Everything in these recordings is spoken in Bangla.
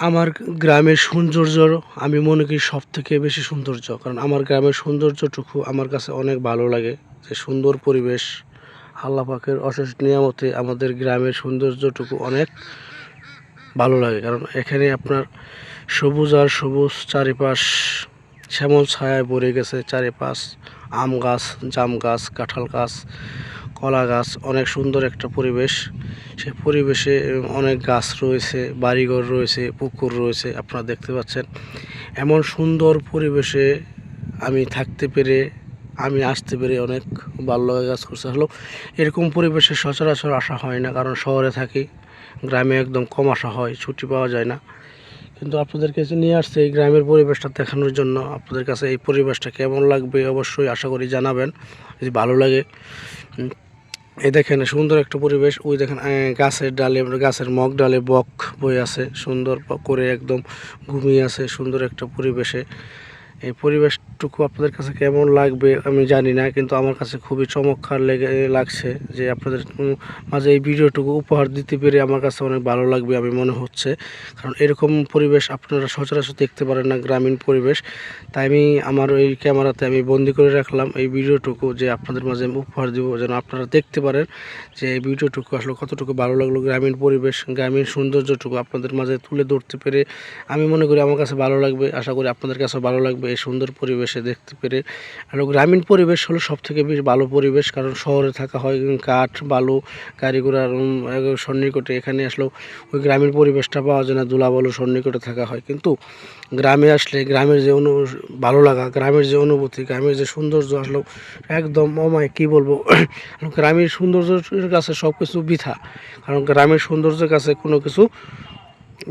আমার গ্রামের সৌন্দর্য আমি মনে করি সবথেকে বেশি সৌন্দর্য, কারণ আমার গ্রামের সৌন্দর্যটুকু আমার কাছে অনেক ভালো লাগে। যে সুন্দর পরিবেশ, আল্লাহ পাকের অশেষ নিয়ামতে আমাদের গ্রামের সৌন্দর্যটুকু অনেক ভালো লাগে। কারণ এখানে আপনার সবুজ আর সবুজ, চারিপাশ শ্যামল ছায়ায় ভরে গেছে। চারিপাশ আম গাছ, জাম গাছ, কাঁঠাল গাছ, কলা গাছ, অনেক সুন্দর একটা পরিবেশ। সেই পরিবেশে অনেক গাছ রয়েছে, বাড়িঘর রয়েছে, পুকুর রয়েছে, আপনারা দেখতে পাচ্ছেন। এমন সুন্দর পরিবেশে আমি থাকতে পেরে, আমি আসতে পেরে অনেক ভালো লাগা কাজ করছে। এরকম পরিবেশে সচরাচর আসা হয় না, কারণ শহরে থাকি। গ্রামে একদম কম আসা হয়, ছুটি পাওয়া যায় না। কিন্তু আপনাদের কাছে নিয়ে আসছে এই গ্রামের পরিবেশটা দেখানোর জন্য। আপনাদের কাছে এই পরিবেশটা কেমন লাগবে অবশ্যই আশা করি জানাবেন, যদি ভালো লাগে। এই দেখেন সুন্দর একটা পরিবেশ। ওই দেখেন গাছের ডালে, গাছের মগ ডালে বক বয়ে আছে, সুন্দর করে একদম ঘুমিয়ে আছে সুন্দর একটা পরিবেশে। এই পরিবেশটুকু আপনাদের কাছে কেমন লাগবে আমি জানি না, কিন্তু আমার কাছে খুবই চমৎকার লাগছে। যে আপনাদের মাঝে এই ভিডিওটুকু উপহার দিতে পেরে আমার কাছে অনেক ভালো লাগবে আমি মনে হচ্ছে। কারণ এরকম পরিবেশ আপনারা সচরাচর দেখতে পারেন না, গ্রামীণ পরিবেশ। তাই আমি আমার এই ক্যামেরাতে আমি বন্দি করে রাখলাম এই ভিডিওটুকু, যে আপনাদের মাঝে আমি উপহার দিব, যেন আপনারা দেখতে পারেন যে এই ভিডিওটুকু আসলে কতটুকু ভালো লাগলো। গ্রামীণ পরিবেশ, গ্রামীণ সৌন্দর্যটুকু আপনাদের মাঝে তুলে ধরতে পেরে আমি মনে করি আমার কাছে ভালো লাগবে। আশা করি আপনাদের কাছে ভালো লাগবে এই সুন্দর পরিবেশে দেখতে পেরে। আর গ্রামীণ পরিবেশ হলো সবথেকে বেশি ভালো পরিবেশ, কারণ শহরে থাকা হয় কাঠ, বালু, গাড়ি ঘোড়ার সন্নিকটে। এখানে আসলেও ওই গ্রামীণ পরিবেশটা পাওয়া যায় না, ধুলাবালু সন্নিকটে থাকা হয়। কিন্তু গ্রামে আসলে গ্রামের যে ভালো লাগা, গ্রামের যে অনুভূতি, গ্রামের যে সৌন্দর্য আসলেও একদম অমায়িক, কী বলবো। গ্রামের সৌন্দর্যের কাছে সব কিছু বৃথা, কারণ গ্রামের সৌন্দর্যের কাছে কোনো কিছু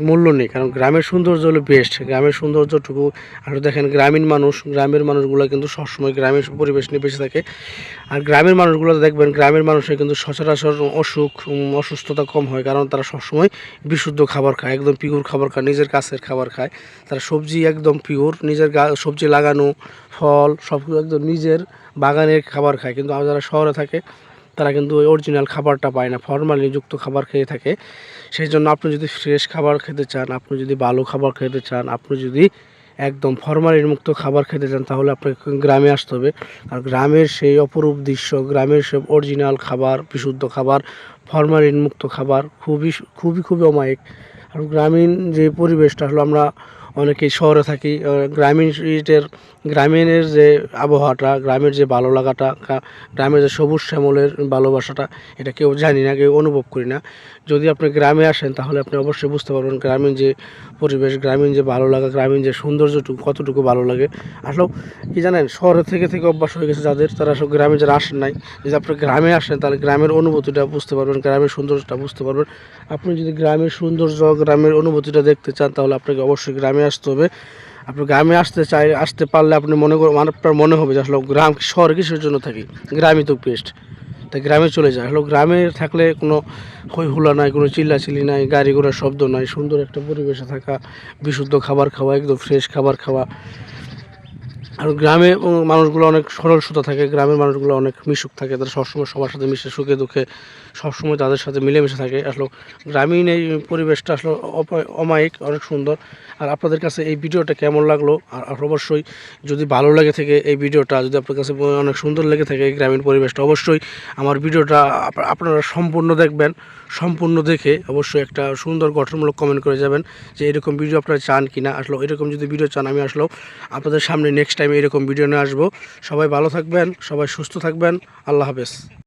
মূল্য নেই। কারণ গ্রামের সৌন্দর্য হলো বেস্ট, গ্রামের সৌন্দর্যটুকু। আর দেখেন গ্রামের মানুষগুলো কিন্তু সবসময় গ্রামের পরিবেশ নিয়ে বেঁচে থাকে। আর গ্রামের মানুষগুলো দেখবেন, গ্রামের মানুষের কিন্তু সচরাচর অসুস্থতা কম হয়, কারণ তারা সবসময় বিশুদ্ধ খাবার খায়, একদম পিওর খাবার খায়, নিজের গাছের খাবার খায়। তারা সবজি একদম পিওর, নিজের সবজি লাগানো, ফল সব একদম নিজের বাগানের খাবার খায়। কিন্তু যারা শহরে থাকে তারা কিন্তু ওই অরিজিনাল খাবারটা পায় না, ফরমালিনযুক্ত খাবার খেয়ে থাকে। সেই জন্য আপনি যদি ফ্রেশ খাবার খেতে চান, আপনি যদি ভালো খাবার খেতে চান, আপনি যদি একদম ফরমালিন মুক্ত খাবার খেতে চান, তাহলে আপনাকে গ্রামে আসতে হবে। আর গ্রামের সেই অপরূপ দৃশ্য, গ্রামের সব অরিজিনাল খাবার, বিশুদ্ধ খাবার, ফরমালিন মুক্ত খাবার খুবই খুবই খুবই অমায়িক। আর গ্রামীণ যে পরিবেশটা হলো, আমরা অনেকেই শহরে থাকি, গ্রামীণের যে আবহাওয়াটা, গ্রামের যে ভালো লাগাটা, গ্রামের যে সবুজ শ্যামলের ভালোবাসাটা, এটা কেউ জানি না, কেউ অনুভব করি না। যদি আপনি গ্রামে আসেন তাহলে আপনি অবশ্যই বুঝতে পারবেন গ্রামীণ যে পরিবেশ, গ্রামীণ যে ভালো লাগা, গ্রামীণ যে সৌন্দর্যটুকু কতটুকু ভালো লাগে। আসলে কি জানেন, শহরে থেকে অভ্যাস হয়ে গেছে যাদের, তারা সব গ্রামে যারা আসেন নাই, যদি আপনি গ্রামে আসেন তাহলে গ্রামের অনুভূতিটা বুঝতে পারবেন, গ্রামের সৌন্দর্যটা বুঝতে পারবেন। আপনি যদি গ্রামের সৌন্দর্য, গ্রামের অনুভূতিটা দেখতে চান, তাহলে আপনাকে অবশ্যই গ্রামে আসতে হবে। আপনি গ্রামে আসতে পারলে আপনি আপনার মনে হবে যে আসলে শহরে কিসের জন্য থাকি, গ্রামই তো বেস্ট। তাই গ্রামে চলে যায়। গ্রামে থাকলে কোনো হই হুল্লা নাই, কোনো চিল্লাচিল্লি নাই, গাড়ি ঘোড়ার শব্দ নাই, সুন্দর একটা পরিবেশে থাকা, বিশুদ্ধ খাবার খাওয়া, একদম ফ্রেশ খাবার খাওয়া। আর গ্রামে মানুষগুলো অনেক সরল সুতা থাকে, গ্রামের মানুষগুলো অনেক মিশুক থাকে, তারা সবসময় সবার সাথে মিশে, সুখে দুঃখে সবসময় তাদের সাথে মিলেমিশে থাকে। আসলে গ্রামীণ এই পরিবেশটা আসলে অমায়িক, অনেক সুন্দর। আর আপনাদের কাছে এই ভিডিওটা কেমন লাগলো, আর অবশ্যই যদি ভালো লেগে থাকে এই ভিডিওটা, যদি আপনার কাছে অনেক সুন্দর লেগে থাকে এই গ্রামীণ পরিবেশটা, অবশ্যই আমার ভিডিওটা আপনারা সম্পূর্ণ দেখবেন। সম্পূর্ণ দেখে অবশ্যই একটা সুন্দর গঠনমূলক কমেন্ট করে যাবেন যে এরকম ভিডিও আপনারা চান কিনা। আসলে এরকম যদি ভিডিও চান, আমি আসলেও আপনাদের সামনে নেক্সট টাইম এরকম ভিডিও নিয়ে আসবো। সবাই ভালো থাকবেন, সবাই সুস্থ থাকবেন। আল্লাহ হাফেজ।